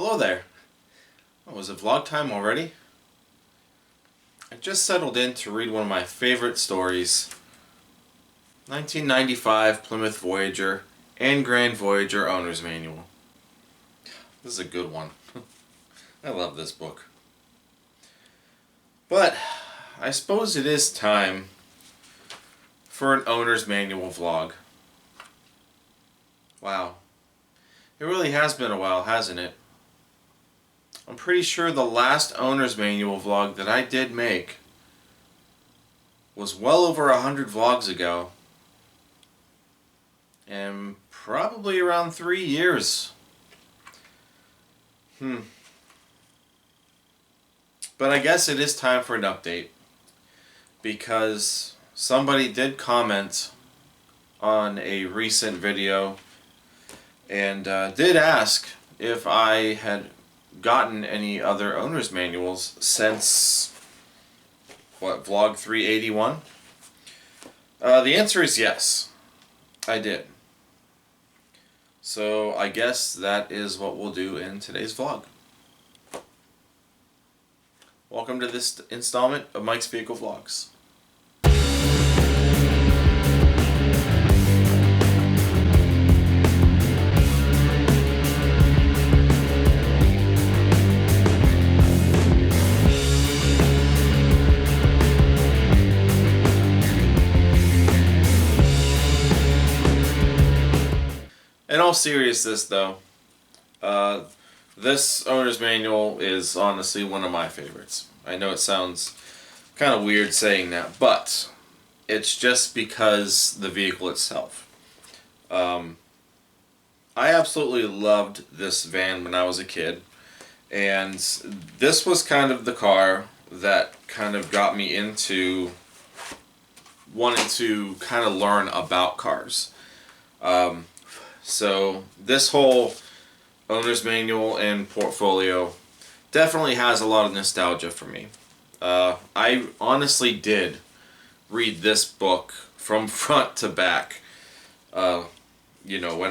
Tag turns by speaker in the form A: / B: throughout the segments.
A: Hello there. Oh, is it vlog time already? I just settled in to read one of my favorite stories. 1995 Plymouth Voyager and Grand Voyager Owner's Manual. This is a good one. I love this book. But I suppose it is time for an Owner's Manual vlog. Wow. It really has been a while, hasn't it? I'm pretty sure the last Owner's Manual vlog that I did make was well over 100 vlogs ago. And probably around 3 years. But I guess it is time for an update, because somebody did comment on a recent video and did ask if I had gotten any other owner's manuals since, what, vlog 381? The answer is yes, I did. So I guess that is what we'll do in today's vlog. Welcome to this installment of Mike's Vehicle Vlogs. In all seriousness though, this owner's manual is honestly one of my favorites. I know it sounds kind of weird saying that, but it's just because the vehicle itself. I absolutely loved this van when I was a kid, and this was kind of the car that kind of got me into wanting to kind of learn about cars. So this whole owner's manual and portfolio definitely has a lot of nostalgia for me. I honestly did read this book from front to back, when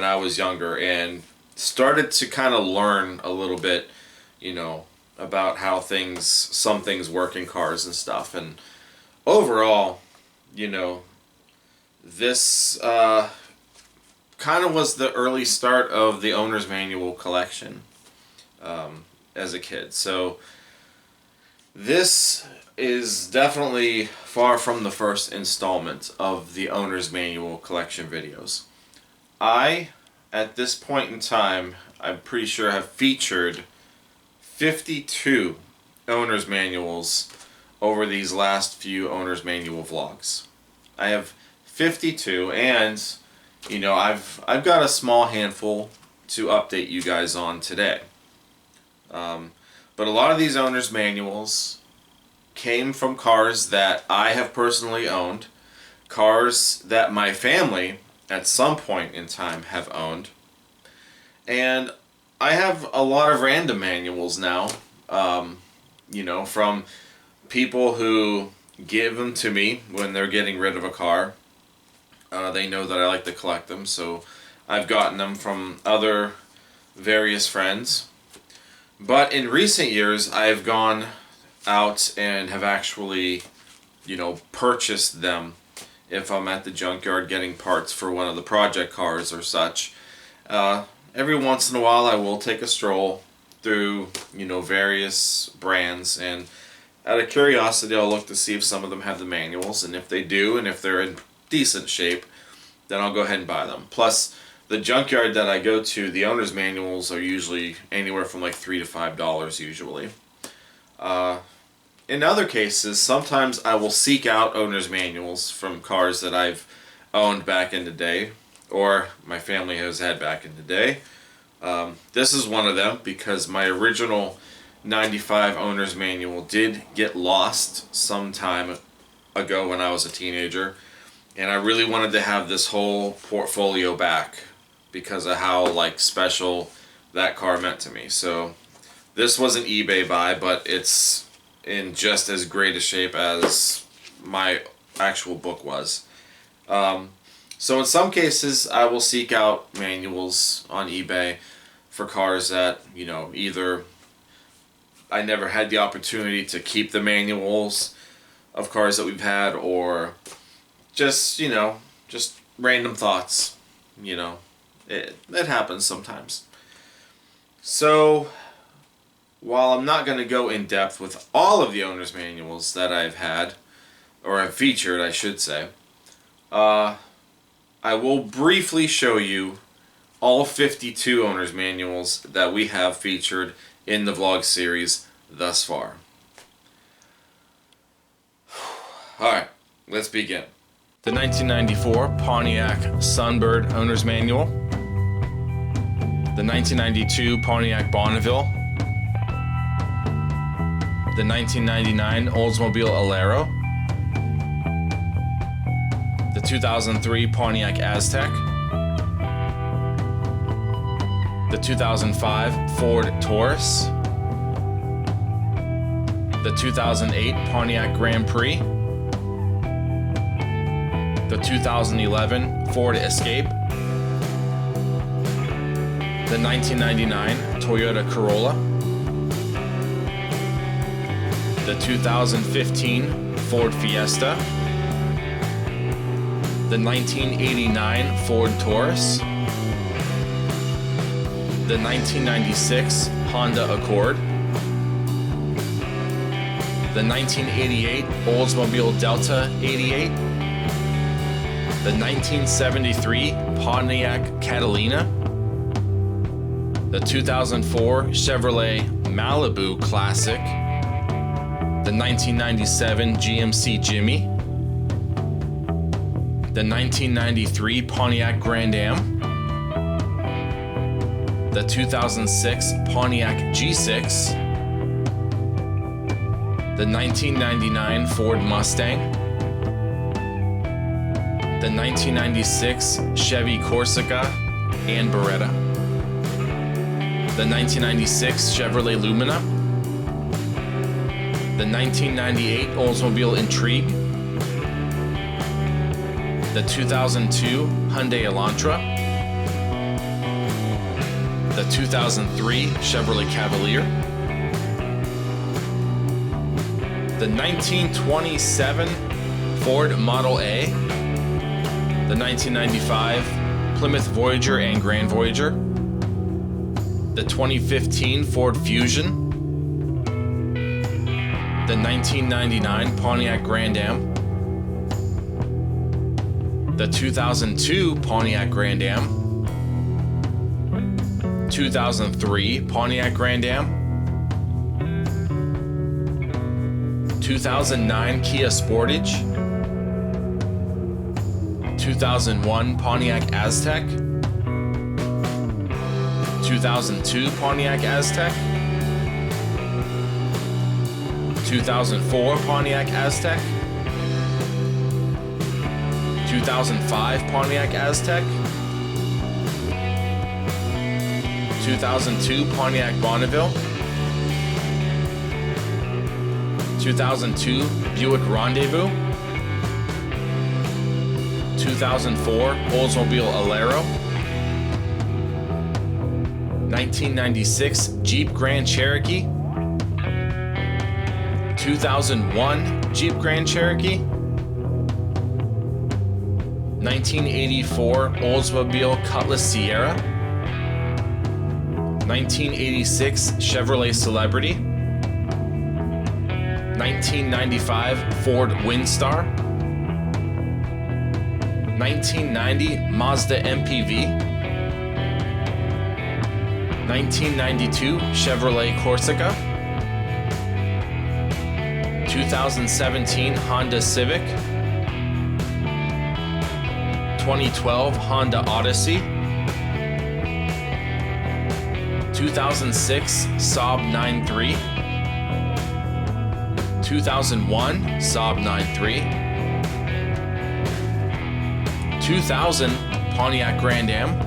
A: I was younger, and started to kind of learn a little bit, about how some things work in cars and stuff. And overall, this kind of was the early start of the owner's manual collection as a kid. So this is definitely far from the first installment of the owner's manual collection videos. I, at this point in time, I'm pretty sure have featured 52 owner's manuals over these last few owner's manual vlogs. I have 52, and I've got a small handful to update you guys on today. But a lot of these owner's manuals came from cars that I have personally owned, cars that my family at some point in time have owned, and I have a lot of random manuals now, from people who give them to me when they're getting rid of a car. They know that I like to collect them, so I've gotten them from other various friends. But in recent years, I've gone out and have actually, purchased them if I'm at the junkyard getting parts for one of the project cars or such. Every once in a while, I will take a stroll through, various brands, and out of curiosity, I'll look to see if some of them have the manuals, and if they do, and if they're in decent shape, then I'll go ahead and buy them. Plus, the junkyard that I go to, the owner's manuals are usually anywhere from like $3 to $5 usually. In other cases, sometimes I will seek out owner's manuals from cars that I've owned back in the day, or my family has had back in the day. This is one of them, because my original 95 owner's manual did get lost some time ago when I was a teenager, and I really wanted to have this whole portfolio back because of how special that car meant to me. So this was an eBay buy, but it's in just as great a shape as my actual book was. So in some cases I will seek out manuals on eBay for cars that, you know, either I never had the opportunity to keep the manuals of cars that we've had, or just, you know, just random thoughts. You know, it happens sometimes. So, while I'm not going to go in depth with all of the owner's manuals that I've had, or have featured, I should say, I will briefly show you all 52 owner's manuals that we have featured in the vlog series thus far. Alright, let's begin. The 1994 Pontiac Sunbird Owner's Manual. The 1992 Pontiac Bonneville. The 1999 Oldsmobile Alero. The 2003 Pontiac Aztek. The 2005 Ford Taurus. The 2008 Pontiac Grand Prix. The 2011 Ford Escape. The 1999 Toyota Corolla. The 2015 Ford Fiesta. The 1989 Ford Taurus. The 1996 Honda Accord. The 1988 Oldsmobile Delta 88. The 1973 Pontiac Catalina. The 2004 Chevrolet Malibu Classic. The 1997 GMC Jimmy. The 1993 Pontiac Grand Am. The 2006 Pontiac G6. The 1999 Ford Mustang. The 1996 Chevy Corsica and Beretta. The 1996 Chevrolet Lumina. The 1998 Oldsmobile Intrigue. The 2002 Hyundai Elantra. The 2003 Chevrolet Cavalier. The 1927 Ford Model A. The 1995 Plymouth Voyager and Grand Voyager. The 2015 Ford Fusion. The 1999 Pontiac Grand Am. The 2002 Pontiac Grand Am. 2003 Pontiac Grand Am. 2009 Kia Sportage. 2001 Pontiac Aztek. 2002 Pontiac Aztek. 2004 Pontiac Aztek. 2005 Pontiac Aztek. 2002 Pontiac Bonneville. 2002 Buick Rendezvous. 2004 Oldsmobile Alero. 1996 Jeep Grand Cherokee. 2001 Jeep Grand Cherokee. 1984 Oldsmobile Cutlass Sierra. 1986 Chevrolet Celebrity. 1995 Ford Windstar. 1990 Mazda MPV. 1992 Chevrolet Corsica. 2017 Honda Civic. 2012 Honda Odyssey. 2006 Saab 9-3. 2001 Saab 9-3. 2000 Pontiac Grand Am.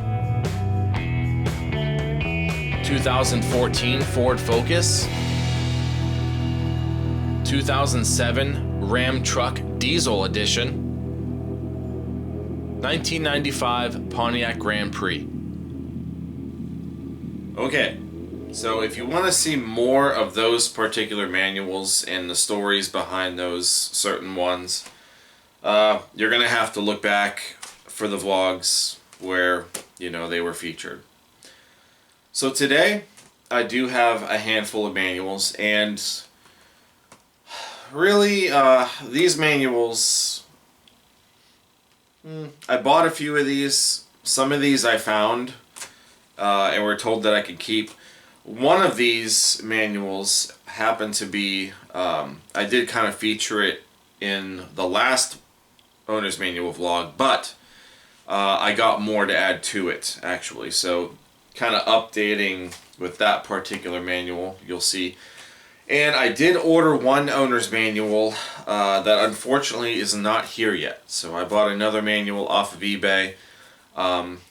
A: 2014 Ford Focus. 2007 Ram Truck Diesel Edition. 1995 Pontiac Grand Prix. Okay, so if you want to see more of those particular manuals and the stories behind those certain ones, you're going to have to look back for the vlogs where, you know, they were featured. So today, I do have a handful of manuals, and really, these manuals, I bought a few of these. Some of these I found, and were told that I could keep. One of these manuals happened to be, I did kind of feature it in the last owner's manual vlog, but I got more to add to it, actually. So kind of updating with that particular manual, you'll see. And I did order one owner's manual that unfortunately is not here yet. So I bought another manual off of eBay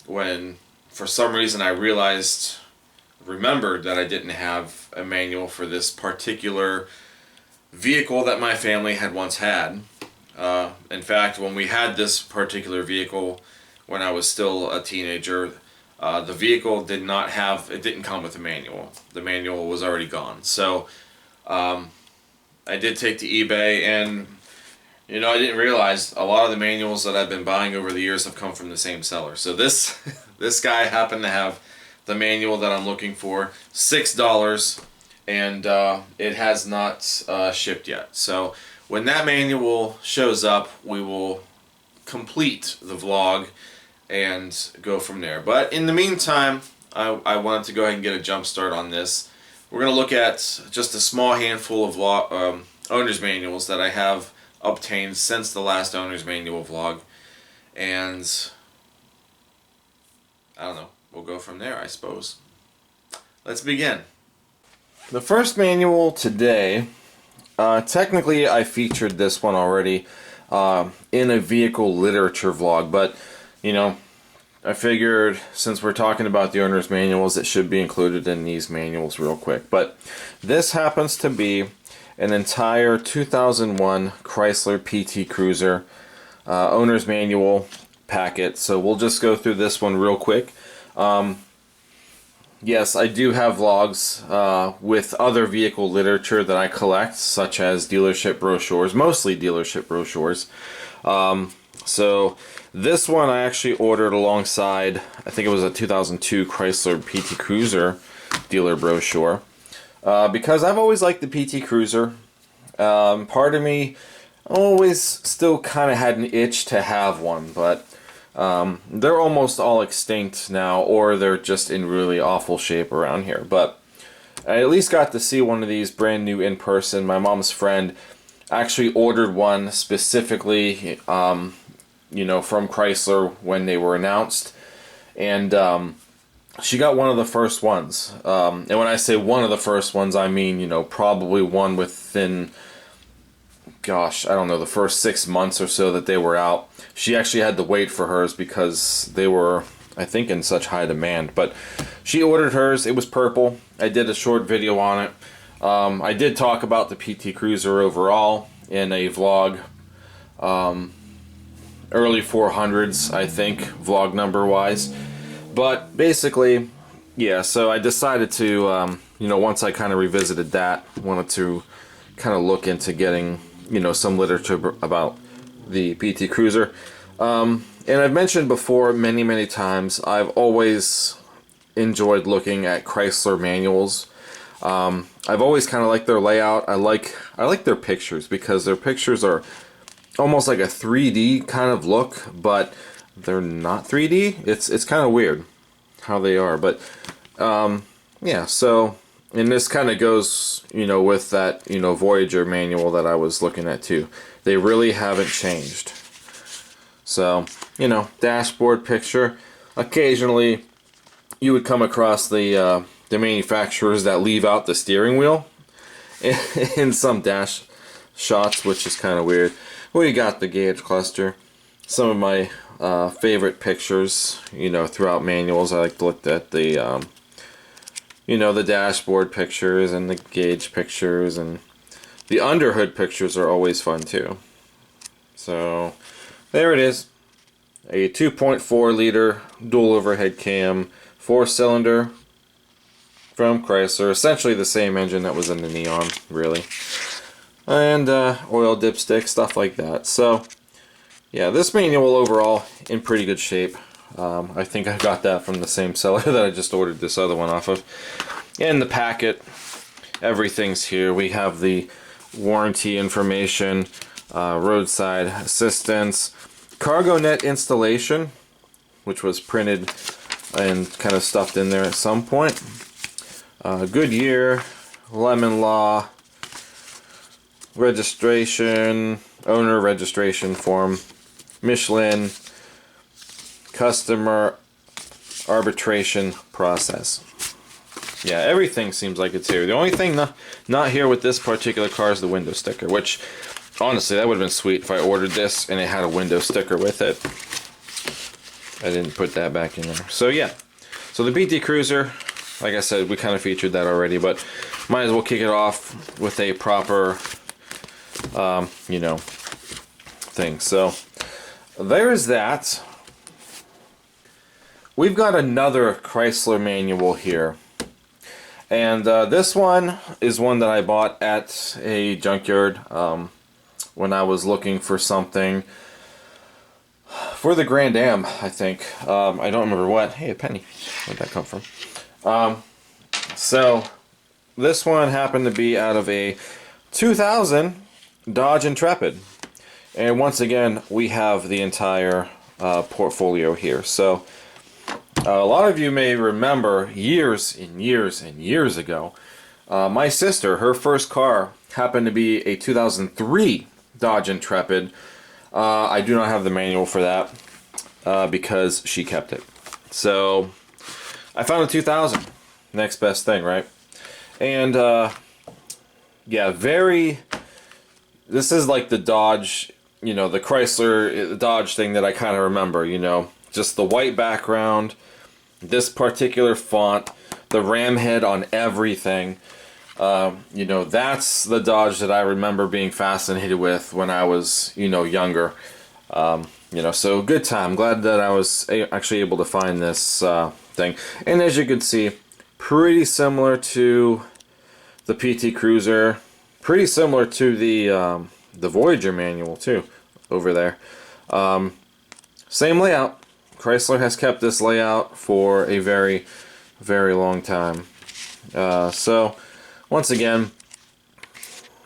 A: when for some reason I remembered that I didn't have a manual for this particular vehicle that my family had once had. In fact, when we had this particular vehicle when I was still a teenager, the vehicle didn't come with a manual. The manual was already gone. So I did take to eBay, and you know, I didn't realize a lot of the manuals that I've been buying over the years have come from the same seller. So this this guy happened to have the manual that I'm looking for, $6, and it has not shipped yet. So when that manual shows up, we will complete the vlog and go from there. But in the meantime, I wanted to go ahead and get a jump start on this. We're going to look at just a small handful of owner's manuals that I have obtained since the last owner's manual vlog, and I don't know, we'll go from there, I suppose. Let's begin. The first manual today, technically I featured this one already in a vehicle literature vlog, but you know, I figured since we're talking about the owner's manuals, it should be included in these manuals real quick. But this happens to be an entire 2001 Chrysler PT Cruiser owner's manual packet. So we'll just go through this one real quick. Yes, I do have vlogs with other vehicle literature that I collect, such as dealership brochures, mostly dealership brochures. So this one I actually ordered alongside, I think it was a 2002 Chrysler PT Cruiser dealer brochure. Because I've always liked the PT Cruiser. Part of me always still kind of had an itch to have one, but they're almost all extinct now, or they're just in really awful shape around here. But I at least got to see one of these brand new in person. My mom's friend actually ordered one specifically, you know, from Chrysler when they were announced, and she got one of the first ones. And when I say one of the first ones, I mean, you know, probably one within, gosh, I don't know, the first 6 months or so that they were out. She actually had to wait for hers because they were, I think, in such high demand. But she ordered hers. It was purple. I did a short video on it. I did talk about the PT Cruiser overall in a vlog, early 400s, I think, vlog number wise. But basically, yeah, so I decided to, you know, once I kind of revisited that, wanted to kind of look into getting, you know, some literature about the PT Cruiser. And I've mentioned before many times, I've always enjoyed looking at Chrysler manuals. I've always kind of liked their layout. I like their pictures, because their pictures are almost like a 3D kind of look, but they're not 3D. It's kind of weird how they are, but yeah, so, and this kind of goes, you know, with that, you know, Voyager manual that I was looking at too. They really haven't changed. So, you know, dashboard picture. Occasionally you would come across the manufacturers that leave out the steering wheel in some dash shots, which is kind of weird. We got the gauge cluster. Some of my favorite pictures, you know, throughout manuals. I like to look at the, you know, the dashboard pictures and the gauge pictures, and the underhood pictures are always fun too. So there it is, a 2.4 liter dual overhead cam, 4-cylinder, from Chrysler. Essentially the same engine that was in the Neon, really. And oil dipstick, stuff like that. So, yeah, this manual overall in pretty good shape. I think I got that from the same seller that I just ordered this other one off of. In the packet, everything's here. We have the warranty information, roadside assistance, cargo net installation, which was printed and kind of stuffed in there at some point. Goodyear, Lemon Law, registration, owner registration form, Michelin, customer arbitration process. Yeah, everything seems like it's here. The only thing not here with this particular car is the window sticker, which honestly that would have been sweet if I ordered this and it had a window sticker with it. I didn't put that back in there. So yeah, so the BT Cruiser, like I said, we kind of featured that already, but might as well kick it off with a proper, you know, thing. So there's that. We've got another Chrysler manual here. And this one is one that I bought at a junkyard when I was looking for something for the Grand Am, I think. I don't remember what. Hey, a penny. Where'd that come from? So this one happened to be out of a 2000 Dodge Intrepid. And once again, we have the entire portfolio here. So a lot of you may remember years and years and years ago, my sister, her first car happened to be a 2003 Dodge Intrepid. I do not have the manual for that because she kept it. So I found a 2000. Next best thing, right? And yeah, this is like the Dodge, you know, the Chrysler Dodge thing that I kind of remember, you know, just the white background, this particular font, the ram head on everything. You know, that's the Dodge that I remember being fascinated with when I was, you know, younger. You know, so good time. Glad that I was actually able to find this thing. And as you can see, pretty similar to the PT Cruiser, pretty similar to the Voyager manual too, over there. Same layout. Chrysler has kept this layout for a very, very long time. So, once again,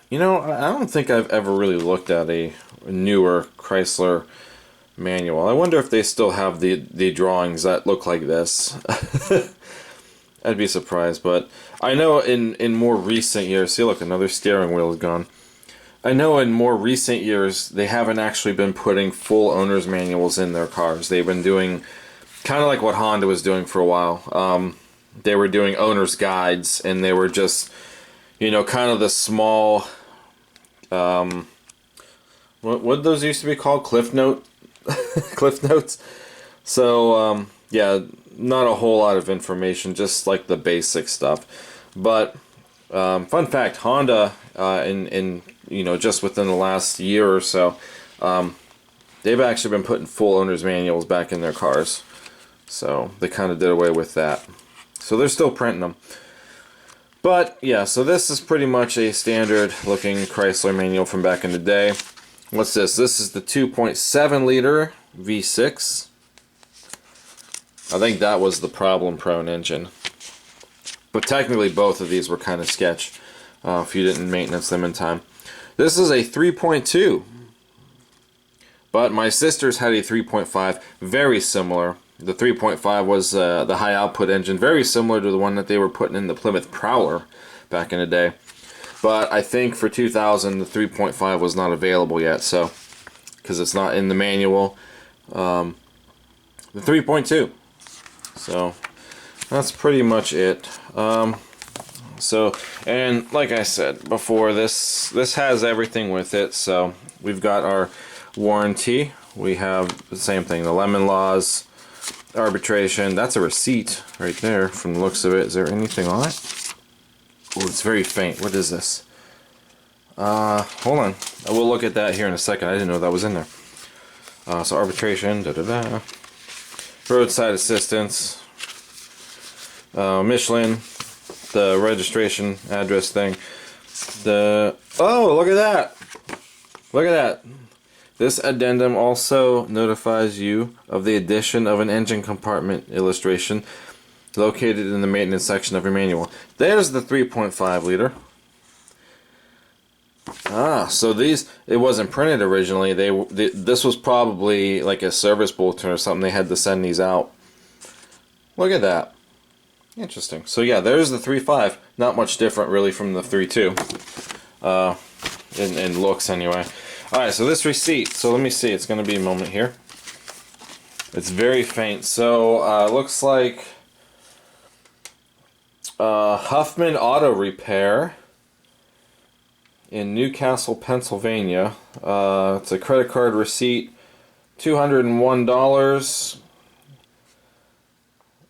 A: you know, I don't think I've ever really looked at a newer Chrysler manual. I wonder if they still have the drawings that look like this. I'd be surprised, but I know in more recent years, see look, another steering wheel is gone. I know in more recent years, they haven't actually been putting full owner's manuals in their cars. They've been doing kind of like what Honda was doing for a while. They were doing owner's guides, and they were just, you know, kind of the small, what those used to be called? Cliff notes. So, yeah, not a whole lot of information, just like the basic stuff. But, fun fact, Honda, in you know, just within the last year or so, they've actually been putting full owner's manuals back in their cars. So they kind of did away with that. So they're still printing them. But yeah, so this is pretty much a standard looking Chrysler manual from back in the day. What's this? This is the 2.7 liter V6. I think that was the problem-prone engine. But technically both of these were kind of sketch if you didn't maintenance them in time. This is a 3.2, but my sister's had a 3.5, very similar. The 3.5 was the high output engine, very similar to the one that they were putting in the Plymouth Prowler back in the day. But I think for 2000, the 3.5 was not available yet, so, because it's not in the manual. The 3.2. So, that's pretty much it. So, and like I said before, this has everything with it. So we've got our warranty. We have the same thing, the lemon laws, arbitration. That's a receipt right there from the looks of it. Is there anything on it? Oh, it's very faint. What is this? Hold on. I will look at that here in a second. I didn't know that was in there. So arbitration, roadside assistance, Michelin, the registration address thing. Oh, look at that! Look at that! This addendum also notifies you of the addition of an engine compartment illustration located in the maintenance section of your manual. There's the 3.5 liter. Ah, so it wasn't printed originally. This was probably like a service bulletin or something. They had to send these out. Look at that. Interesting. So yeah, there's the 3.5. Not much different really from the 3.2. In looks anyway. Alright, so this receipt. So let me see. It's going to be a moment here. It's very faint. So looks like Huffman Auto Repair in Newcastle, Pennsylvania. It's a credit card receipt, $201.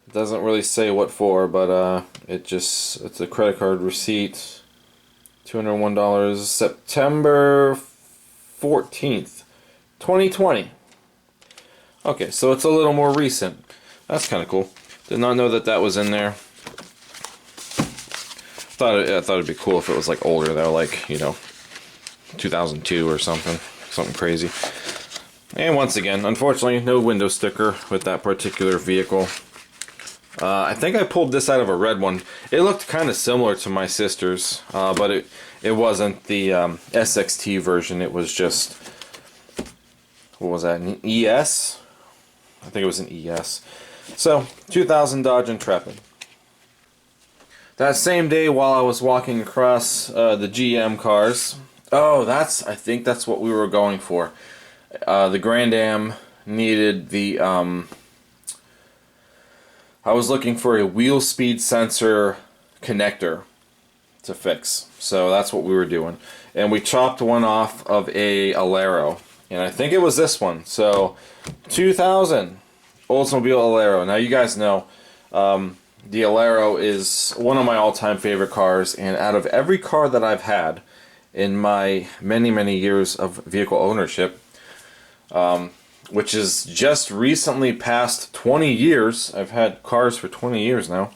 A: It doesn't really say what for, but it's a credit card receipt. $201, September 14th, 2020. Okay, so it's a little more recent. That's kind of cool. Did not know that was in there. I thought it'd be cool if it was like older though, like, you know, 2002 or something crazy. And once again, unfortunately, no window sticker with that particular vehicle. I think I pulled this out of a red one. It looked kind of similar to my sister's, but it wasn't the SXT version. It was just, what was that, an ES? I think it was an ES. So, 2000 Dodge Intrepid. That same day while I was walking across the GM cars, I think that's what we were going for. The Grand Am needed the, I was looking for a wheel speed sensor connector to fix. So that's what we were doing. And we chopped one off of a Alero. And I think it was this one. So, 2000 Oldsmobile Alero. Now you guys know, the Alero is one of my all-time favorite cars, and out of every car that I've had in my many years of vehicle ownership, which is just recently past 20 years, I've had cars for 20 years now,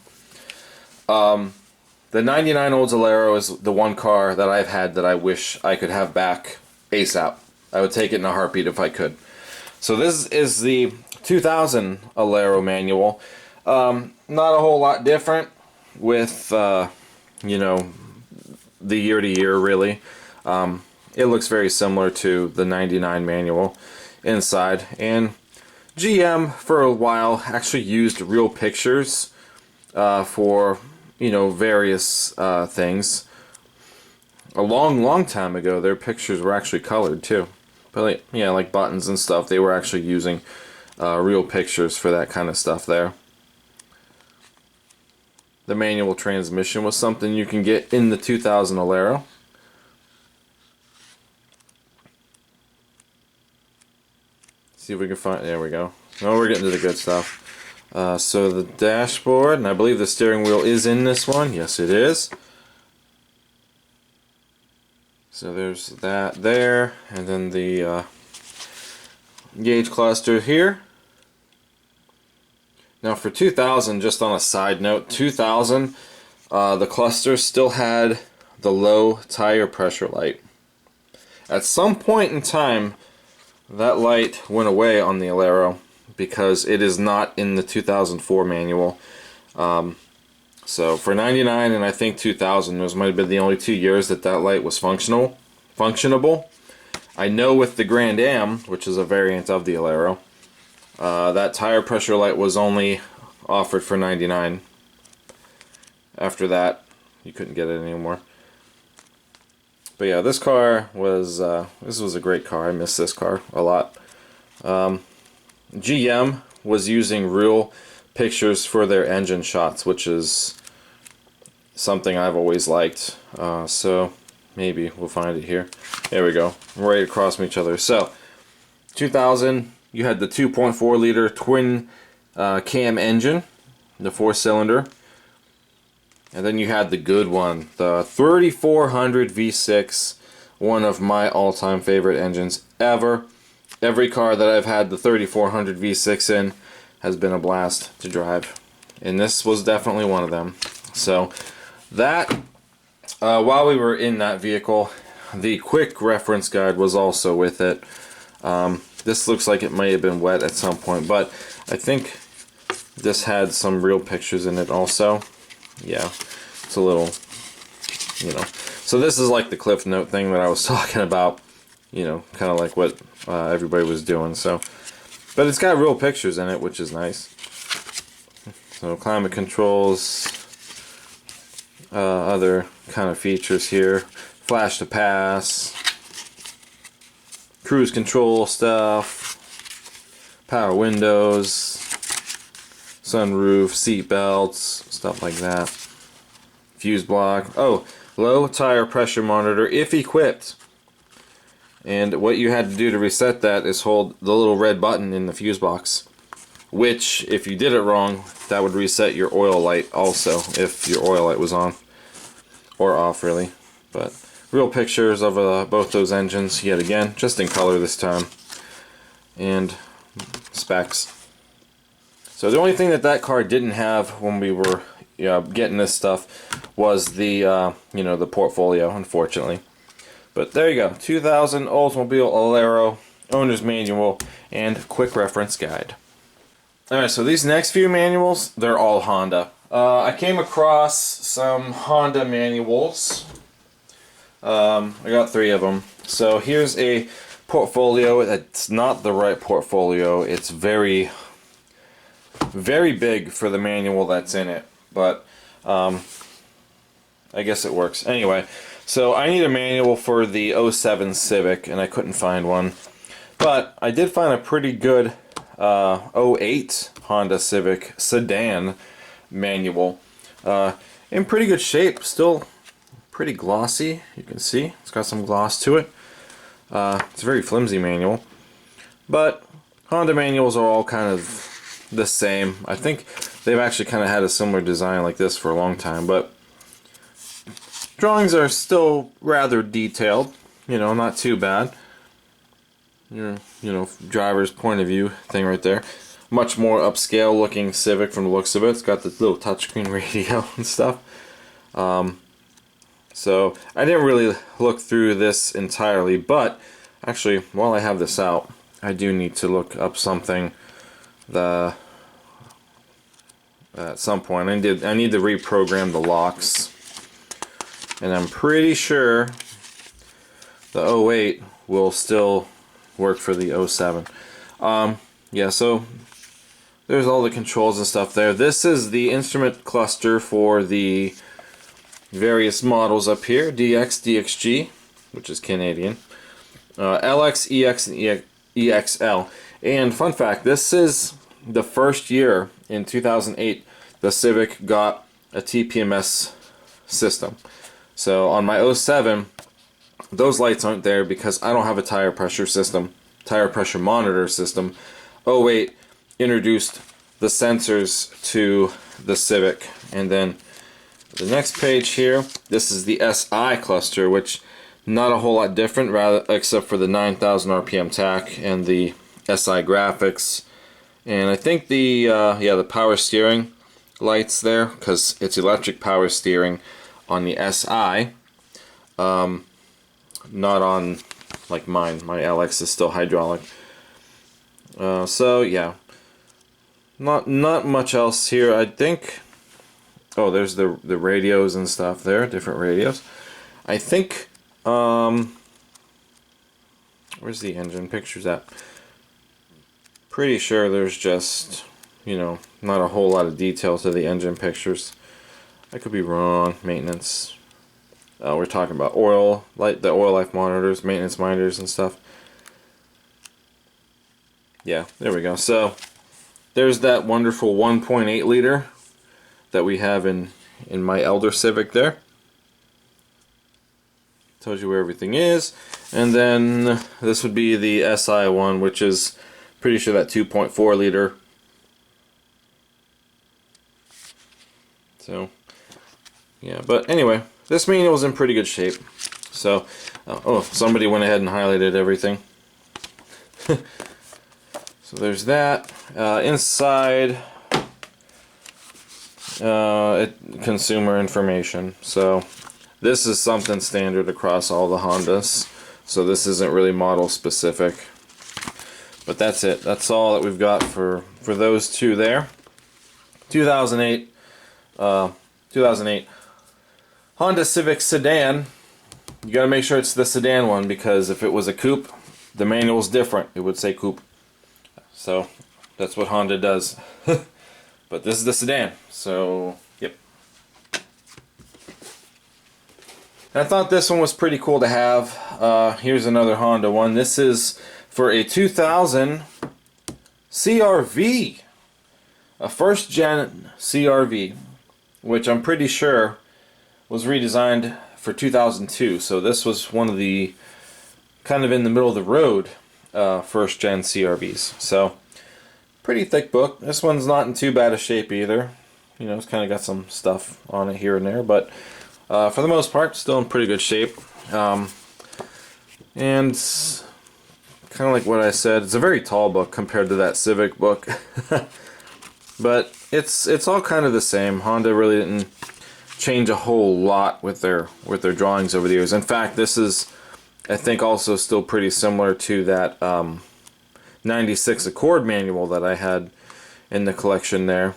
A: the 99 Olds Alero is the one car that I've had that I wish I could have back ASAP. I would take it in a heartbeat if I could. So this is the 2000 Alero manual. Not a whole lot different with, you know, the year-to-year, really. It looks very similar to the 99 manual inside. And GM, for a while, actually used real pictures for, you know, various things. A long time ago, their pictures were actually colored, too. But, like, yeah, like buttons and stuff, they were actually using real pictures for that kind of stuff there. The manual transmission was something you can get in the 2000 Alero. See if we can find, there we go. Oh, we're getting to the good stuff. So the dashboard, and I believe the steering wheel is in this one. Yes, it is. So there's that there, and then the gauge cluster here. Now for 2000, just on a side note, 2000, the cluster still had the low tire pressure light. At some point in time, that light went away on the Alero because it is not in the 2004 manual. So for 99 and I think 2000, those might have been the only 2 years that light was functionable. I know with the Grand Am, which is a variant of the Alero, that tire pressure light was only offered for 99. After that, you couldn't get it anymore. But yeah, this car was this was a great car. I miss this car a lot. GM was using real pictures for their engine shots, which is something I've always liked. So maybe we'll find it here. There we go, right across from each other. So 2000. You had the 2.4 liter twin cam engine, the 4-cylinder, and then you had the good one, the 3400 V6, one of my all-time favorite engines ever. Every car that I've had the 3400 V6 in has been a blast to drive, and this was definitely one of them. So that, while we were in that vehicle, the quick reference guide was also with it. This looks like it may have been wet at some point, but I think this had some real pictures in it also. Yeah, it's a little, you know. So this is like the Cliff Note thing that I was talking about, you know, kind of like what everybody was doing. So, but it's got real pictures in it, which is nice. So climate controls, other kind of features here, flash to pass, cruise control stuff, power windows, sunroof, seat belts, stuff like that, fuse block. Oh, low tire pressure monitor if equipped. And what you had to do to reset that is hold the little red button in the fuse box, which if you did it wrong, that would reset your oil light also if your oil light was on or off, really. But real pictures of both those engines yet again, just in color this time, and specs. So the only thing that car didn't have when we were getting this stuff was the you know, the portfolio, unfortunately. But there you go, 2000 Oldsmobile Alero, owner's manual, and quick reference guide. Alright, so these next few manuals, they're all Honda. I came across some Honda manuals. I got 3 of them. So here's a portfolio. It's not the right portfolio. It's very, very big for the manual that's in it. But I guess it works. Anyway, so I need a manual for the '07 Civic, and I couldn't find one. But I did find a pretty good '08 Honda Civic sedan manual. In pretty good shape, still pretty glossy. You can see it's got some gloss to it. It's a very flimsy manual, but Honda manuals are all kind of the same. I think they've actually kind of had a similar design like this for a long time, but drawings are still rather detailed, you know, not too bad. You know, driver's point of view thing right there. Much more upscale looking Civic from the looks of it. It's got this little touchscreen radio and stuff. So I didn't really look through this entirely, but actually, while I have this out, I do need to look up something at some point. I need to reprogram the locks, and I'm pretty sure the '08 will still work for the '07. Yeah, so there's all the controls and stuff there. This is the instrument cluster for the various models up here: DX, DXG, which is Canadian, LX, EX, and EXL. And fun fact, this is the first year in 2008 the Civic got a TPMS system. So on my '07, those lights aren't there because I don't have a tire pressure monitor system. '08 introduced the sensors to the Civic. And then the next page here, this is the SI cluster, which not a whole lot different, rather, except for the 9,000 RPM tach and the SI graphics. And I think the the power steering lights there, because it's electric power steering on the SI, not on like mine. My LX is still hydraulic. So yeah, not much else here. I think. Oh, there's the radios and stuff there, different radios. I think. Where's the engine pictures at? Pretty sure there's just, you know, not a whole lot of detail to the engine pictures. I could be wrong. Maintenance. We're talking about the oil life monitors, maintenance monitors and stuff. Yeah, there we go. So there's that wonderful 1.8 liter that we have in my elder Civic there. Tells you where everything is. And then this would be the SI one, which is pretty sure that 2.4 liter. So yeah, but anyway, this manual is in pretty good shape. So oh, somebody went ahead and highlighted everything. So there's that. Inside, consumer information. So this is something standard across all the Hondas. So this isn't really model specific. But that's it. That's all that we've got for those two there. 2008 Honda Civic sedan. You gotta make sure it's the sedan one, because if it was a coupe, the manual's different. It would say coupe. So that's what Honda does. But this is the sedan. So yep. I thought this one was pretty cool to have. Here's another Honda one. This is for a 2000 CRV. A first gen CRV, which I'm pretty sure was redesigned for 2002. So this was one of the kind of in the middle of the road first gen CRVs. So pretty thick book. This one's not in too bad a shape either. You know, it's kind of got some stuff on it here and there, but for the most part, still in pretty good shape. And kind of like what I said, it's a very tall book compared to that Civic book. But it's all kind of the same. Honda really didn't change a whole lot with their drawings over the years. In fact, this is, I think, also still pretty similar to that 96 Accord manual that I had in the collection there.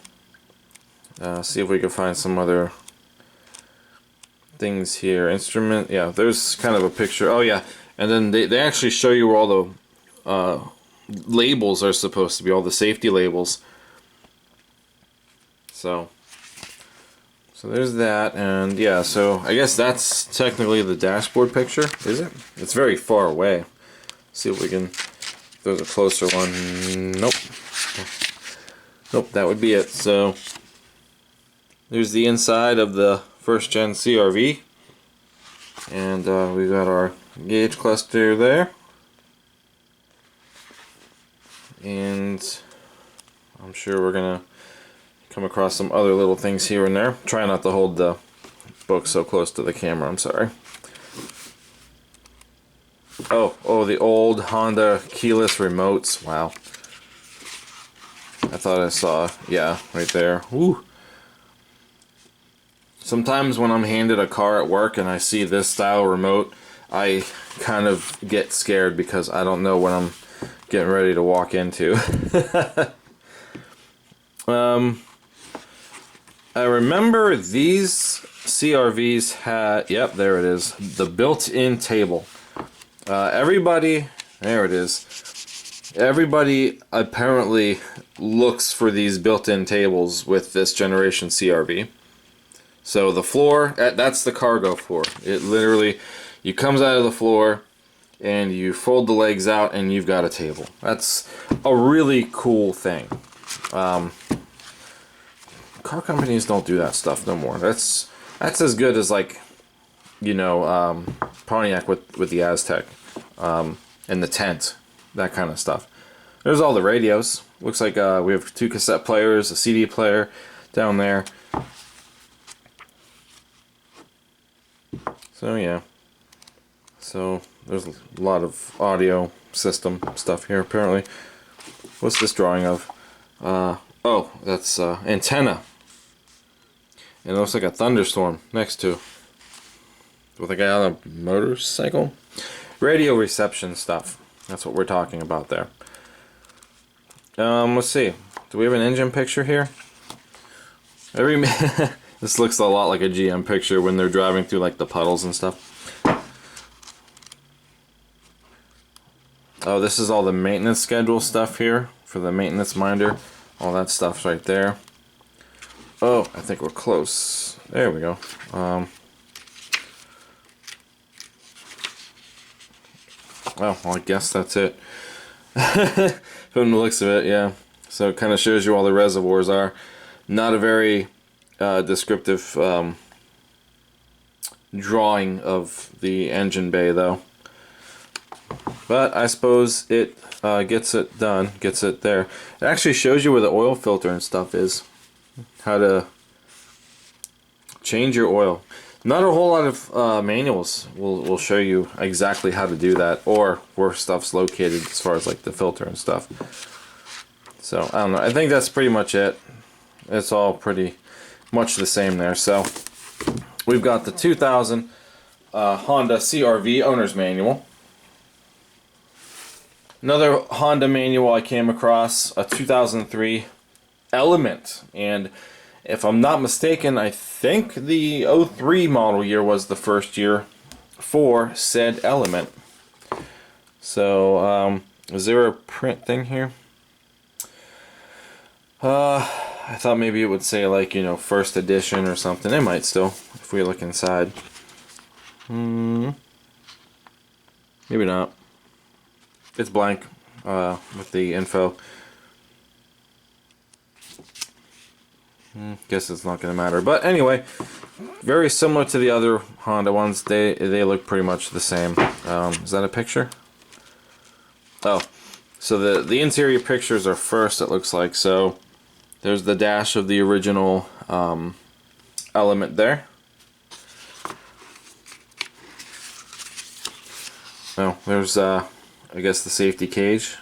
A: See if we can find some other things here. Instrument, yeah, there's kind of a picture. Oh yeah, and then they actually show you where all the labels are supposed to be, all the safety labels. So there's that, and yeah, so I guess that's technically the dashboard picture, is it? It's very far away. See if we can, there's a closer one. Nope. Nope, that would be it. So there's the inside of the first gen CRV, and we've got our gauge cluster there, and I'm sure we're gonna come across some other little things here and there. Try not to hold the book so close to the camera, I'm sorry. Oh, the old Honda keyless remotes. Wow. I thought I saw, yeah, right there. Woo. Sometimes when I'm handed a car at work and I see this style remote, I kind of get scared because I don't know what I'm getting ready to walk into. I remember these CRVs had, yep, there it is, the built-in table. Everybody, there it is. Everybody apparently looks for these built-in tables with this generation CRV. So the floor, that's the cargo floor. It literally, you comes out of the floor and you fold the legs out and you've got a table. That's a really cool thing. Car companies don't do that stuff no more. That's as good as, like, you know, Pontiac with the Aztec and the tent, that kind of stuff. There's all the radios. Looks like we have 2 cassette players, a CD player down there. So yeah, so there's a lot of audio system stuff here apparently. What's this drawing of? Oh, that's antenna. And it looks like a thunderstorm next to, with a guy on a motorcycle. Radio reception stuff. That's what we're talking about there. Let's see. Do we have an engine picture here? This looks a lot like a GM picture when they're driving through like the puddles and stuff. Oh, this is all the maintenance schedule stuff here for the maintenance minder. All that stuff's right there. Oh, I think we're close. There we go. Well, I guess that's it. From the looks of it, yeah. So it kind of shows you all the reservoirs are. Not a very descriptive drawing of the engine bay, though. But I suppose it gets it done, gets it there. It actually shows you where the oil filter and stuff is. How to change your oil. Not a whole lot of manuals will show you exactly how to do that, or where stuff's located as far as like the filter and stuff. So I don't know. I think that's pretty much it. It's all pretty much the same there. So we've got the 2000 Honda CR-V owner's manual. Another Honda manual I came across, a 2003 Element, and if I'm not mistaken, I think the 03 model year was the first year for said Element. So, is there a print thing here? I thought maybe it would say, like, you know, first edition or something. It might still, if we look inside. Maybe not. It's blank with the info. Guess it's not going to matter. But anyway, very similar to the other Honda ones. They look pretty much the same. Is that a picture? Oh, so the interior pictures are first, it looks like. So there's the dash of the original Element there. Oh, there's I guess the safety cage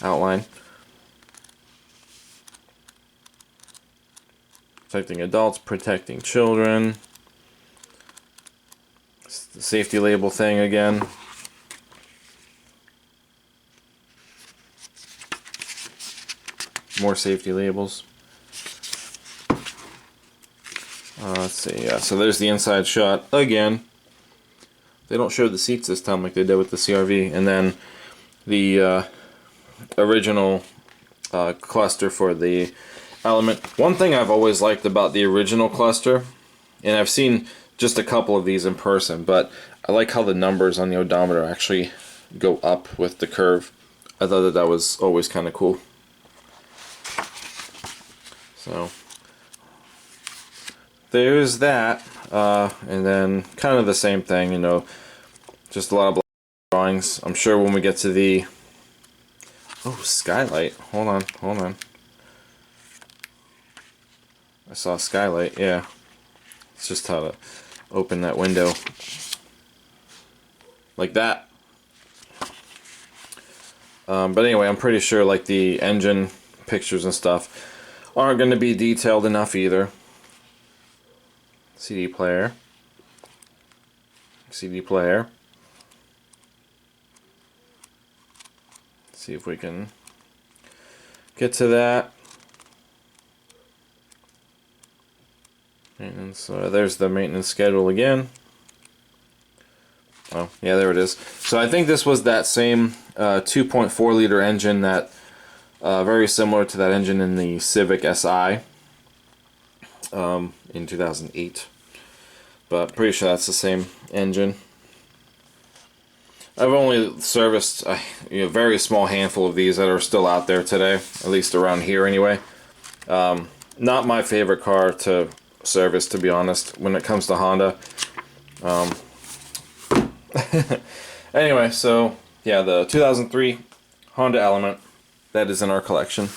A: outline. Protecting adults, protecting children. It's the safety label thing again. More safety labels. Let's see, yeah, so there's the inside shot again. They don't show the seats this time like they did with the CR-V. And then the original cluster for the Element. One thing I've always liked about the original cluster, and I've seen just a couple of these in person, but I like how the numbers on the odometer actually go up with the curve. I thought that was always kind of cool. So there's that, and then kind of the same thing, you know, just a lot of drawings. I'm sure when we get to the skylight. Hold on. I saw a skylight, yeah. It's just how to open that window. Like that. But anyway, I'm pretty sure like the engine pictures and stuff aren't going to be detailed enough either. CD player. CD player. Let's see if we can get to that. Maintenance. There's the maintenance schedule again. Oh, yeah, there it is. So I think this was that same 2.4 liter engine that very similar to that engine in the Civic Si in 2008. But pretty sure that's the same engine. I've only serviced a very small handful of these that are still out there today, at least around here anyway. Not my favorite car to service, to be honest, when it comes to Honda. Anyway, so yeah, the 2003 Honda Element, that is in our collection.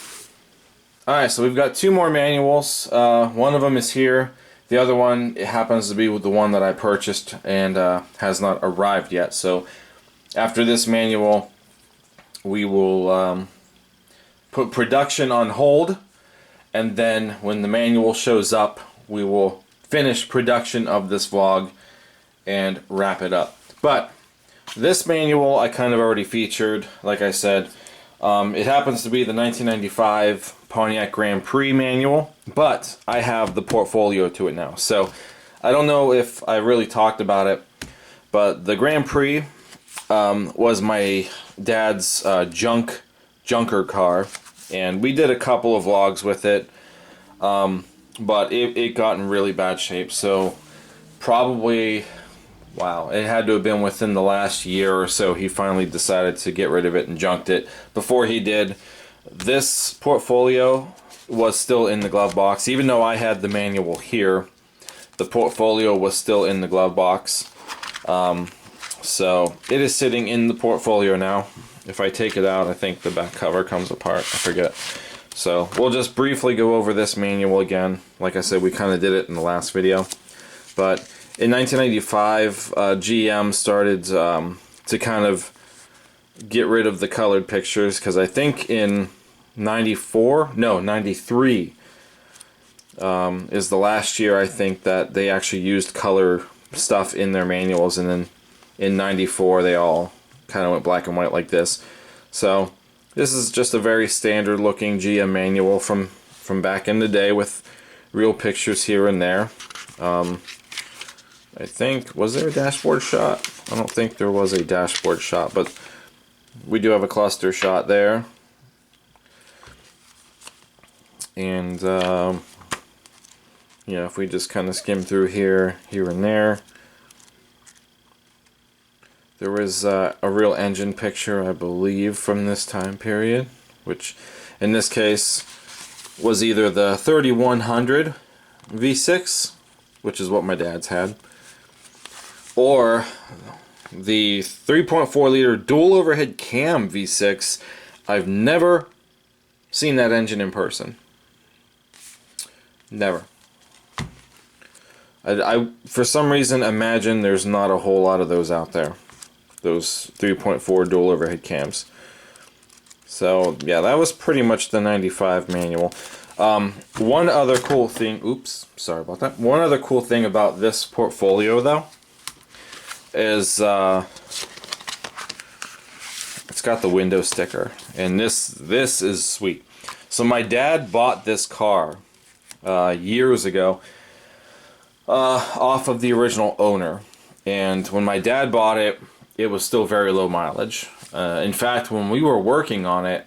A: Alright, so we've got two more manuals. One of them is here. The other one, it happens to be with the one that I purchased and has not arrived yet. So after this manual, we will put production on hold, and then when the manual shows up, we will finish production of this vlog and wrap it up. But this manual I kind of already featured, like I said. It happens to be the 1995 Pontiac Grand Prix manual, but I have the portfolio to it now. So I don't know if I really talked about it, but the Grand Prix was my dad's junker car, and we did a couple of vlogs with it. But it got in really bad shape, so probably, wow, it had to have been within the last year or so he finally decided to get rid of it and junked it. Before he did, this portfolio was still in the glove box. Even though I had the manual here, the portfolio was still in the glove box. So it is sitting in the portfolio now. If I take it out, I think the back cover comes apart. I forget. So we'll just briefly go over this manual again. Like I said, we kind of did it in the last video. But in 1995, GM started to kind of get rid of the colored pictures, because I think in 93, is the last year, I think, that they actually used color stuff in their manuals, and then in '94 they all kind of went black and white like this. So this is just a very standard looking GM manual from back in the day with real pictures here and there. I think, was there a dashboard shot? I don't think there was a dashboard shot, but we do have a cluster shot there. And yeah, if we just kind of skim through here and there, there was a real engine picture, I believe, from this time period, which in this case was either the 3100 V6, which is what my dad's had, or the 3.4 liter dual overhead cam V6. I've never seen that engine in person. Never. I for some reason imagine there's not a whole lot of those out there. Those 3.4 dual overhead cams. So yeah, that was pretty much the 95 manual. One other cool thing, oops, sorry about that. One other cool thing about this portfolio though is it's got the window sticker, and this is sweet. So my dad bought this car years ago off of the original owner, and when my dad bought it, it was still very low mileage. In fact, when we were working on it,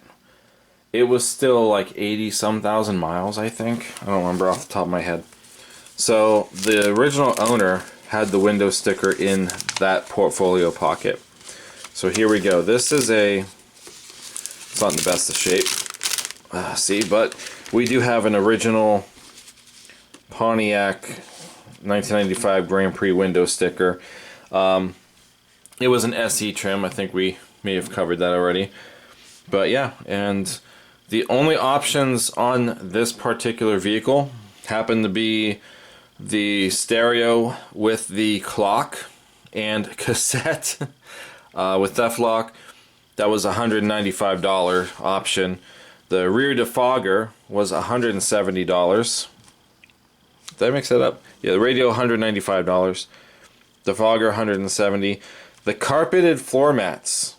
A: it was still like 80-some thousand miles, I think. I don't remember off the top of my head. So the original owner had the window sticker in that portfolio pocket. So here we go. This is it's not in the best of shape, see, but we do have an original Pontiac 1995 Grand Prix window sticker. It was an SE trim. I think we may have covered that already. But yeah, and the only options on this particular vehicle happen to be the stereo with the clock and cassette with Theft Lock. That was a $195 option. The rear defogger was $170. Did I mix that up? Yeah, the radio $195. Defogger $170. The carpeted floor mats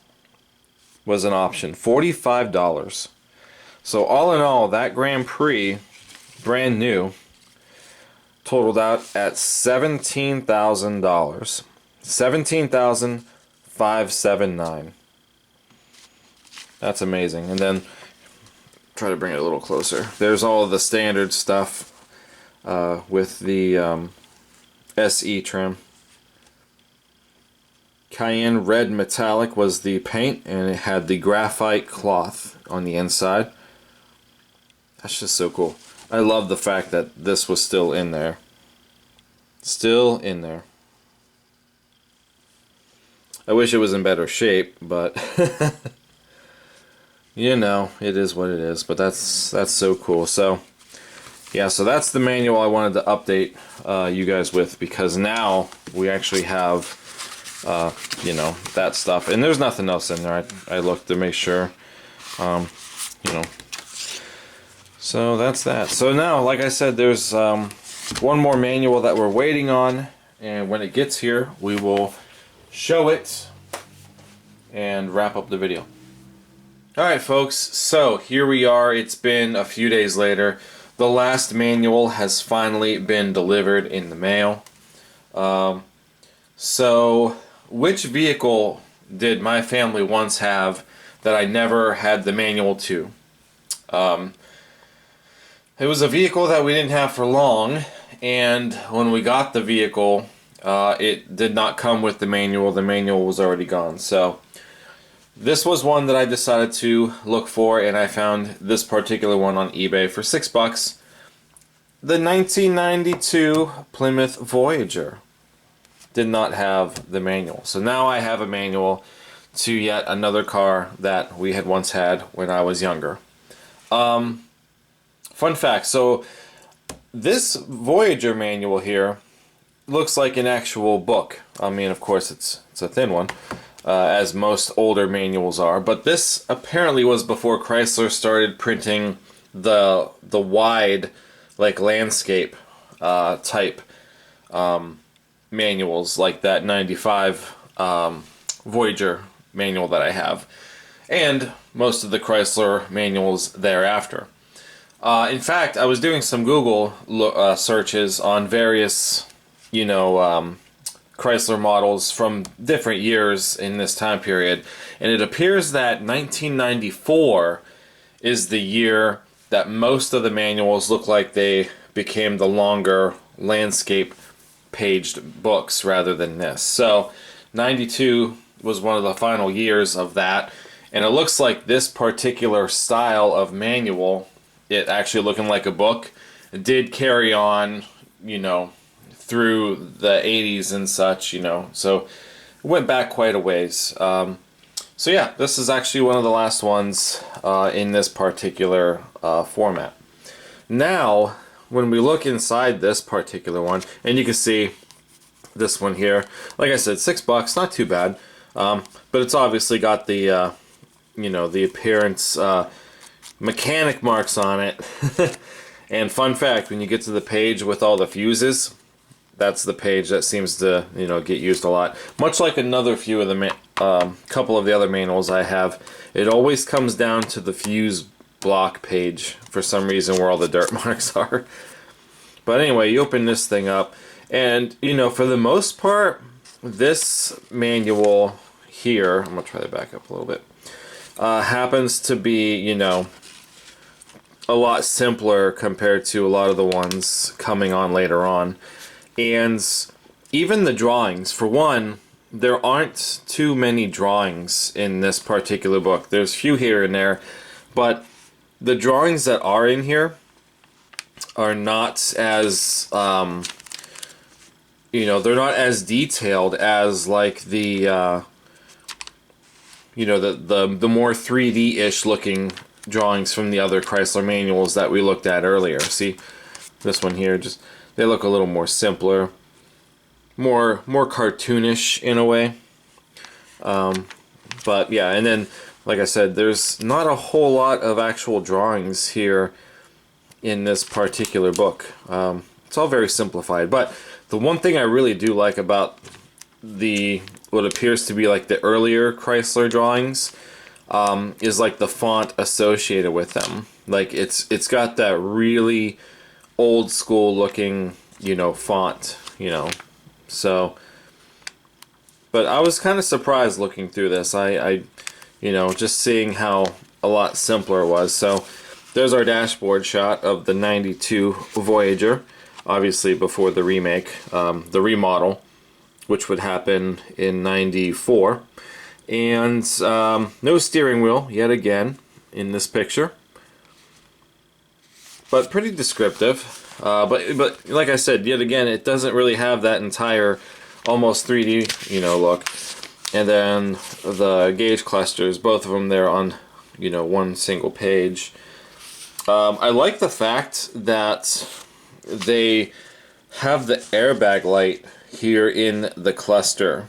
A: was an option, $45. So all in all, that Grand Prix, brand new, totaled out at $17,000. $17,579. That's amazing. And then try to bring it a little closer. There's all of the standard stuff with the SE trim. Cayenne red metallic was the paint, and it had the graphite cloth on the inside. That's just so cool. I love the fact that this was still in there. Still in there. I wish it was in better shape, but you know, it is what it is. But that's so cool. So yeah, so that's the manual I wanted to update you guys with, because now we actually have you know, that stuff, and there's nothing else in there. I looked to make sure, you know. So that's that. So now, like I said, there's one more manual that we're waiting on, and when it gets here, we will show it and wrap up the video. Alright folks, so here we are. It's been a few days later. The last manual has finally been delivered in the mail. So which vehicle did my family once have that I never had the manual to? It was a vehicle that we didn't have for long, and when we got the vehicle, it did not come with the manual. The manual was already gone. So this was one that I decided to look for, and I found this particular one on eBay for $6. The 1992 Plymouth Voyager did not have the manual. So now I have a manual to yet another car that we had once had when I was younger. Fun fact, so this Voyager manual here looks like an actual book. I mean, of course it's a thin one, as most older manuals are, but this apparently was before Chrysler started printing the wide like landscape type manuals, like that 95 Voyager manual that I have, and most of the Chrysler manuals thereafter. In fact, I was doing some Google searches on various, Chrysler models from different years in this time period, and it appears that 1994 is the year that most of the manuals look like they became the longer landscape paged books rather than this. So 92 was one of the final years of that, and it looks like this particular style of manual, it actually looking like a book, did carry on, through the 80s and such, so it went back quite a ways. So yeah, this is actually one of the last ones in this particular format. Now, when we look inside this particular one, and you can see this one here, like I said, $6, not too bad, but it's obviously got the, the appearance mechanic marks on it. And fun fact, when you get to the page with all the fuses, that's the page that seems to, get used a lot. Much like another few of the couple of the other manuals I have, it always comes down to the fuse block page for some reason, where all the dirt marks are. But anyway, you open this thing up, and for the most part, this manual here, I'm gonna try to back up a little bit, happens to be, a lot simpler compared to a lot of the ones coming on later on. And even the drawings, for one, there aren't too many drawings in this particular book. There's a few here and there, but the drawings that are in here are not as, they're not as detailed as like the, the more 3D-ish looking drawings from the other Chrysler manuals that we looked at earlier. See, this one here, just they look a little more simpler, more cartoonish in a way. But yeah, and then like I said, there's not a whole lot of actual drawings here in this particular book. It's all very simplified, but the one thing I really do like about what appears to be like the earlier Chrysler drawings is like the font associated with them. Like it's got that really old school looking, font, so. But I was kind of surprised looking through this. I just seeing how a lot simpler it was. So there's our dashboard shot of the 92 Voyager, obviously before the remake, the remodel, which would happen in 94. And no steering wheel yet again in this picture, but pretty descriptive. But like I said, yet again, it doesn't really have that entire almost 3D look. And then the gauge clusters, both of them there on one single page. I like the fact that they have the airbag light here in the cluster,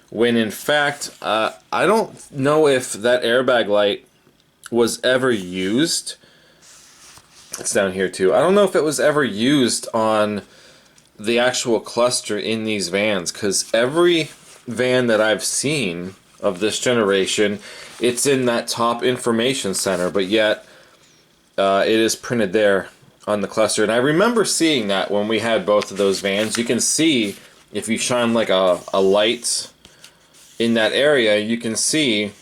A: when in fact I don't know if that airbag light was ever used. It's down here too. I don't know if it was ever used on the actual cluster in these vans, because every van that I've seen of this generation, it's in that top information center, but yet it is printed there on the cluster. And I remember seeing that when we had both of those vans. You can see, if you shine like a light in that area, you can see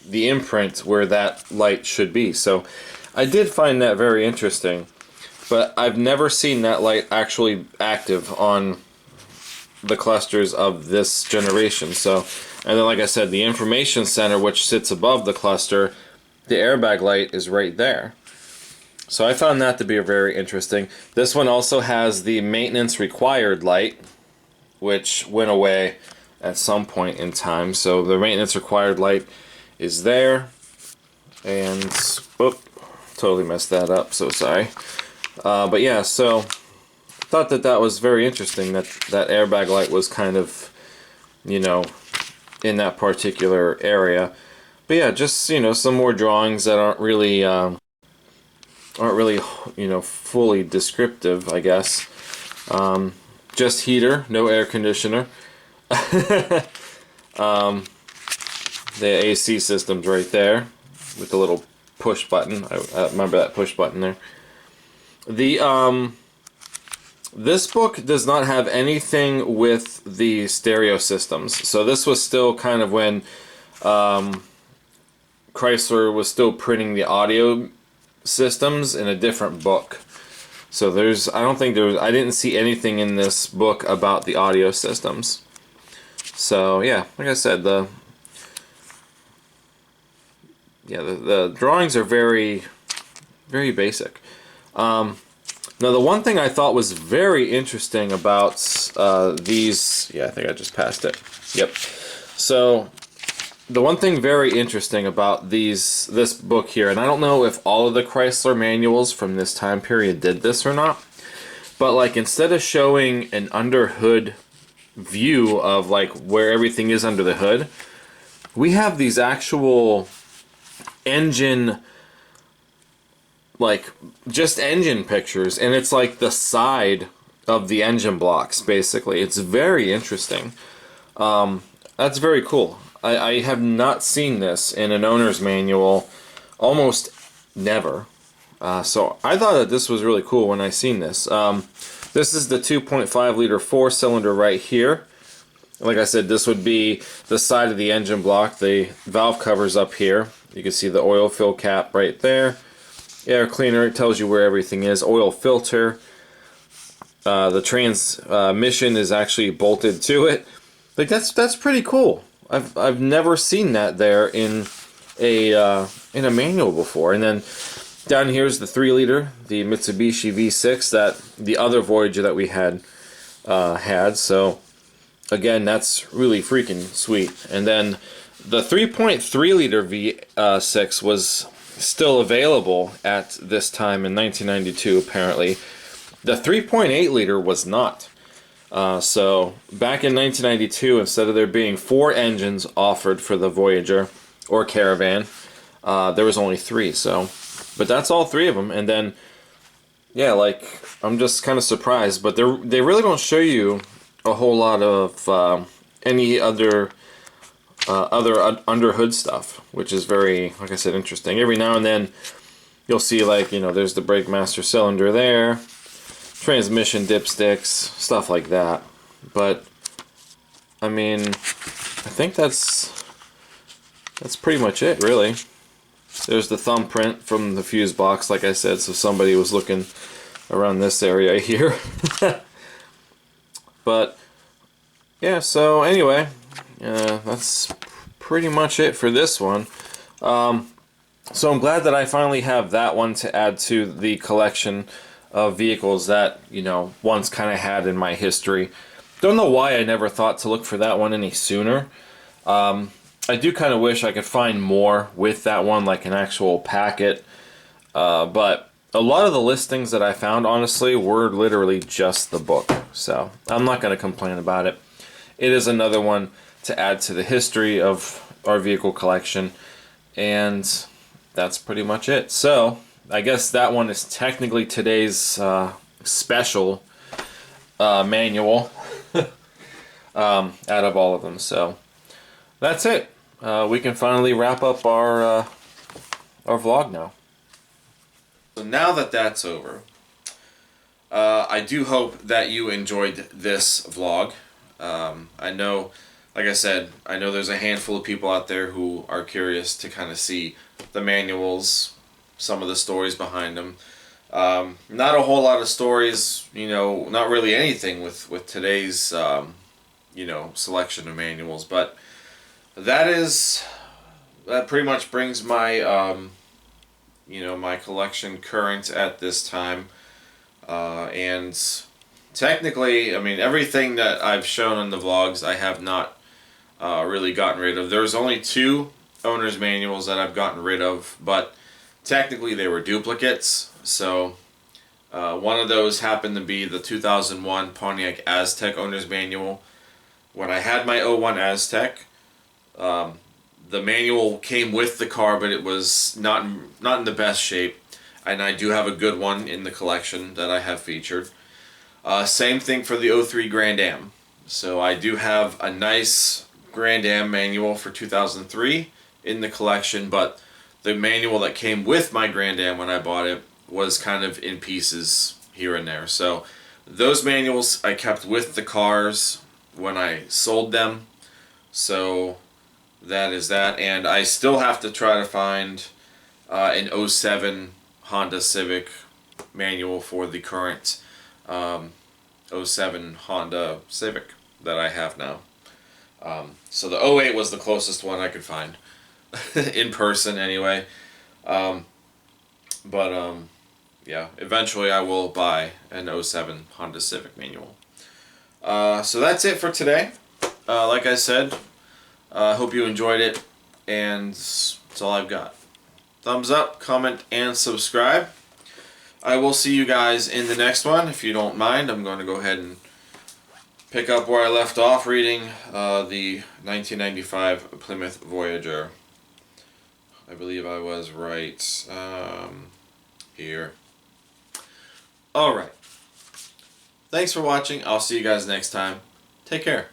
A: the imprint where that light should be. So I did find that very interesting, but I've never seen that light actually active on the clusters of this generation. So, and then like I said, the information center, which sits above the cluster, the airbag light is right there. So I found that to be very interesting. This one also has the maintenance required light, which went away at some point in time. So the maintenance required light is there, and totally messed that up, so sorry. But yeah, so thought that was very interesting that that airbag light was kind of, in that particular area. But yeah, just some more drawings that aren't really aren't really, you know, fully descriptive, I guess. Just heater, no air conditioner. The AC system's right there with the little push button. I remember that push button there. The this book does not have anything with the stereo systems. So this was still kind of when Chrysler was still printing the audio systems in a different book. So I didn't see anything in this book about the audio systems. So yeah, like I said, the drawings are very, very basic. Now the one thing I thought was very interesting about these, yeah, I think I just passed it. Yep. So the one thing very interesting about this book here, and I don't know if all of the Chrysler manuals from this time period did this or not, but like instead of showing an under hood view of like where everything is under the hood, we have these actual engine, like just engine pictures, and it's like the side of the engine blocks basically. It's very interesting. That's very cool. I have not seen this in an owner's manual, almost never. So I thought that this was really cool when I seen this. This is the 2.5 liter 4-cylinder right here. Like I said, this would be the side of the engine block. The valve cover's up here. You can see the oil fill cap right there. Air cleaner, it tells you where everything is. Oil filter. The transmission is actually bolted to it. Like that's pretty cool. I've never seen that there in a manual before. And then down here is the 3-liter, the Mitsubishi V6 that the other Voyager that we had had. So again, that's really freaking sweet. And then the 3.3-liter V6 was still available at this time in 1992, apparently. The 3.8-liter was not. So back in 1992, instead of there being 4 engines offered for the Voyager or Caravan, there was only 3. So, but that's all 3 of them. And then, yeah, like I'm just kind of surprised, but they really don't show you a whole lot of any other under hood stuff, which is very, like I said, interesting. Every now and then you'll see, like, you know, there's the brake master cylinder there, transmission dipsticks, stuff like that. But I mean, I think that's pretty much it, really. There's the thumbprint from the fuse box, like I said, so somebody was looking around this area here. But yeah, so anyway, that's pretty much it for this one. So I'm glad that I finally have that one to add to the collection of vehicles that, you know, once kind of had in my history. Don't know why I never thought to look for that one any sooner. I do kind of wish I could find more with that one, like an actual packet. But a lot of the listings that I found, honestly, were literally just the book. So I'm not going to complain about it. It is another one to add to the history of our vehicle collection. And that's pretty much it. So I guess that one is technically today's special manual out of all of them. So that's it. We can finally wrap up our vlog now. So now that that's over, I do hope that you enjoyed this vlog. I know, like I said, I know there's a handful of people out there who are curious to kind of see the manuals, some of the stories behind them. Not a whole lot of stories, you know, not really anything with today's, you know, selection of manuals, but that pretty much brings my, you know, my collection current at this time. And technically, I mean, everything that I've shown in the vlogs, I have not really gotten rid of. There's only 2 owner's manuals that I've gotten rid of, but technically they were duplicates. So one of those happened to be the 2001 Pontiac Aztek owner's manual. When I had my '01 Aztek, the manual came with the car, but it was not in the best shape. and I do have a good one in the collection that I have featured. Same thing for the '03 Grand Am. So I do have a nice Grand Am manual for 2003 in the collection, but the manual that came with my Grand Am when I bought it was kind of in pieces here and there. So those manuals I kept with the cars when I sold them. So that is that. And I still have to try to find an '07 Honda Civic manual for the current '07 Honda Civic that I have now. So the '08 was the closest one I could find. In person anyway. Yeah, eventually I will buy an '07 Honda Civic manual. So that's it for today. Like I said, I hope you enjoyed it, and that's all I've got. Thumbs up, comment, and subscribe. I will see you guys in the next one. If you don't mind, I'm going to go ahead and pick up where I left off reading the 1995 Plymouth Voyager. I believe I was right here. Alright. Thanks for watching. I'll see you guys next time. Take care.